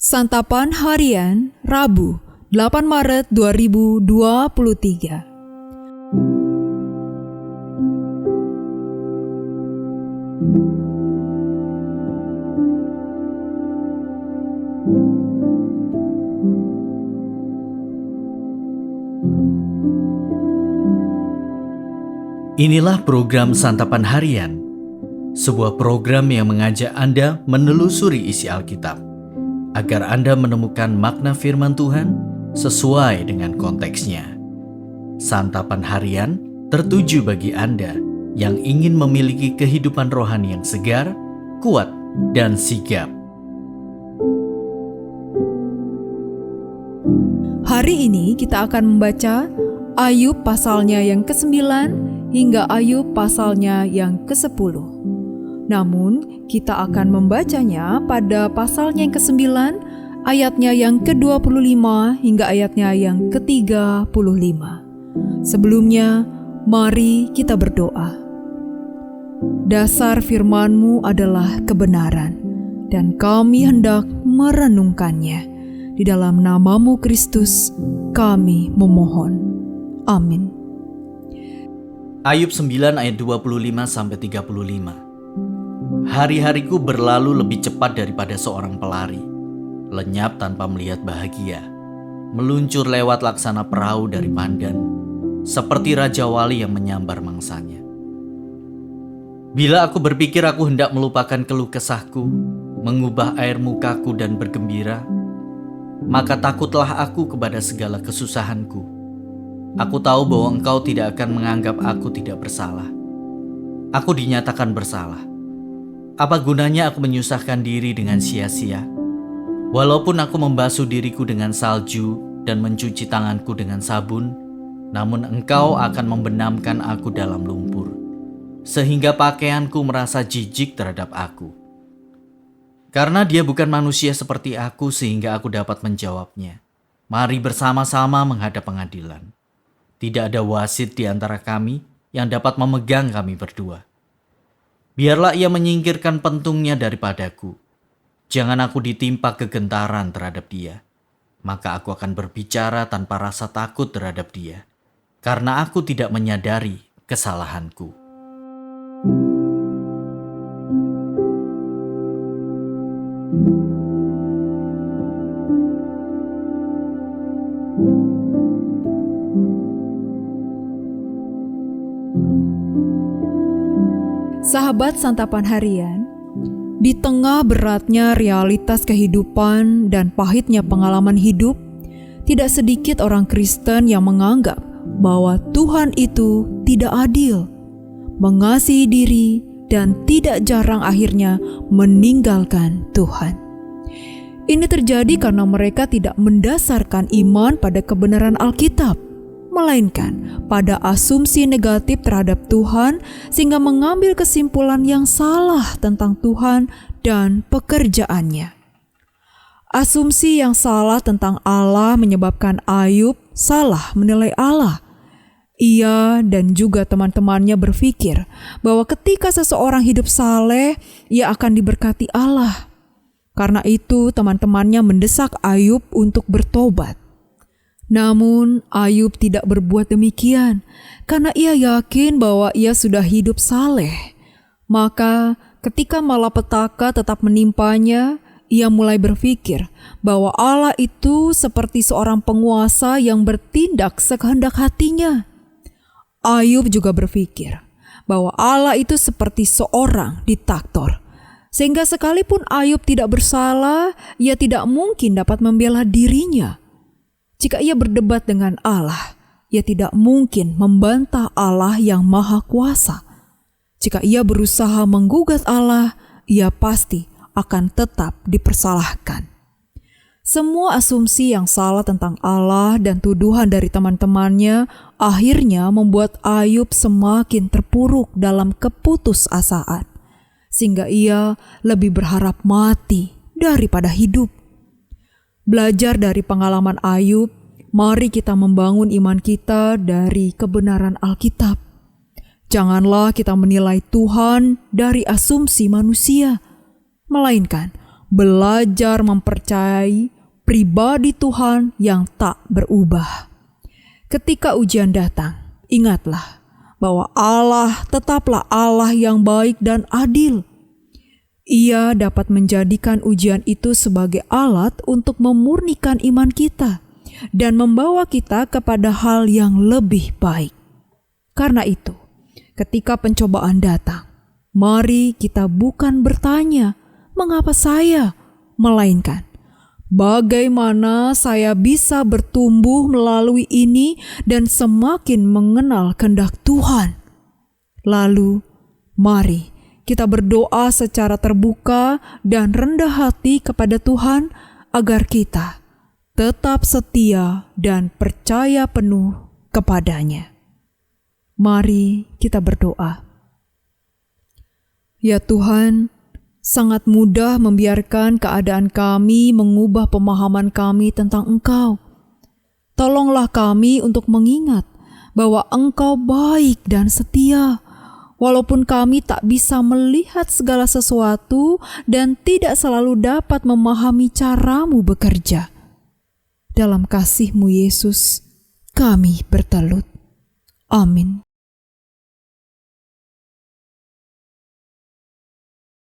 Santapan Harian Rabu 8 Maret 2023. Inilah program Santapan Harian, sebuah program yang mengajak Anda menelusuri isi Alkitab, agar Anda menemukan makna firman Tuhan sesuai dengan konteksnya. Santapan Harian tertuju bagi Anda yang ingin memiliki kehidupan rohani yang segar, kuat, dan sigap. Hari ini kita akan membaca Ayub pasalnya yang ke-9 hingga Ayub pasalnya yang ke-10. Namun, kita akan membacanya pada pasalnya yang ke-9, ayatnya yang ke-25 hingga ayatnya yang ke-35. Sebelumnya, mari kita berdoa. Dasar firman-Mu adalah kebenaran, dan kami hendak merenungkannya. Di dalam nama-Mu Kristus, kami memohon. Amin. Ayub 9 ayat 25-35. Hari-hariku berlalu lebih cepat daripada seorang pelari, lenyap tanpa melihat bahagia, meluncur lewat laksana perahu dari Pandan, seperti Raja Wali yang menyambar mangsanya. Bila aku berpikir aku hendak melupakan keluh kesahku, mengubah air mukaku dan bergembira, maka takutlah aku kepada segala kesusahanku. Aku tahu bahwa Engkau tidak akan menganggap aku tidak bersalah. Aku dinyatakan bersalah. Apa gunanya aku menyusahkan diri dengan sia-sia? Walaupun aku membasuh diriku dengan salju dan mencuci tanganku dengan sabun, namun Engkau akan membenamkan aku dalam lumpur, sehingga pakaianku merasa jijik terhadap aku. Karena dia bukan manusia seperti aku sehingga aku dapat menjawabnya. Mari bersama-sama menghadap pengadilan. Tidak ada wasit di antara kami yang dapat memegang kami berdua. Biarlah ia menyingkirkan pentungnya daripadaku. Jangan aku ditimpa kegentaran terhadap dia. Maka aku akan berbicara tanpa rasa takut terhadap dia, karena aku tidak menyadari kesalahanku. Sahabat Santapan Harian, di tengah beratnya realitas kehidupan dan pahitnya pengalaman hidup, tidak sedikit orang Kristen yang menganggap bahwa Tuhan itu tidak adil, mengasihi diri, dan tidak jarang akhirnya meninggalkan Tuhan. Ini terjadi karena mereka tidak mendasarkan iman pada kebenaran Alkitab, melainkan pada asumsi negatif terhadap Tuhan, sehingga mengambil kesimpulan yang salah tentang Tuhan dan pekerjaannya. Asumsi yang salah tentang Allah menyebabkan Ayub salah menilai Allah. Ia dan juga teman-temannya berpikir bahwa ketika seseorang hidup saleh, ia akan diberkati Allah. Karena itu, teman-temannya mendesak Ayub untuk bertobat. Namun Ayub tidak berbuat demikian karena ia yakin bahwa ia sudah hidup saleh. Maka ketika malapetaka tetap menimpanya, ia mulai berpikir bahwa Allah itu seperti seorang penguasa yang bertindak sekehendak hatinya. Ayub juga berpikir bahwa Allah itu seperti seorang diktator, sehingga sekalipun Ayub tidak bersalah, ia tidak mungkin dapat membela dirinya. Jika ia berdebat dengan Allah, ia tidak mungkin membantah Allah yang Maha Kuasa. Jika ia berusaha menggugat Allah, ia pasti akan tetap dipersalahkan. Semua asumsi yang salah tentang Allah dan tuduhan dari teman-temannya akhirnya membuat Ayub semakin terpuruk dalam keputusasaan, sehingga ia lebih berharap mati daripada hidup. Belajar dari pengalaman Ayub, mari kita membangun iman kita dari kebenaran Alkitab. Janganlah kita menilai Tuhan dari asumsi manusia, melainkan belajar mempercayai pribadi Tuhan yang tak berubah. Ketika ujian datang, ingatlah bahwa Allah tetaplah Allah yang baik dan adil. Ia dapat menjadikan ujian itu sebagai alat untuk memurnikan iman kita dan membawa kita kepada hal yang lebih baik. Karena itu, ketika pencobaan datang, mari kita bukan bertanya, "Mengapa saya?" melainkan, "Bagaimana saya bisa bertumbuh melalui ini dan semakin mengenal kehendak Tuhan?" Lalu, mari kita berdoa secara terbuka dan rendah hati kepada Tuhan agar kita tetap setia dan percaya penuh kepadanya. Mari kita berdoa. Ya Tuhan, sangat mudah membiarkan keadaan kami mengubah pemahaman kami tentang Engkau. Tolonglah kami untuk mengingat bahwa Engkau baik dan setia, walaupun kami tak bisa melihat segala sesuatu dan tidak selalu dapat memahami cara-Mu bekerja. Dalam kasih-Mu Yesus, kami bertelut. Amin.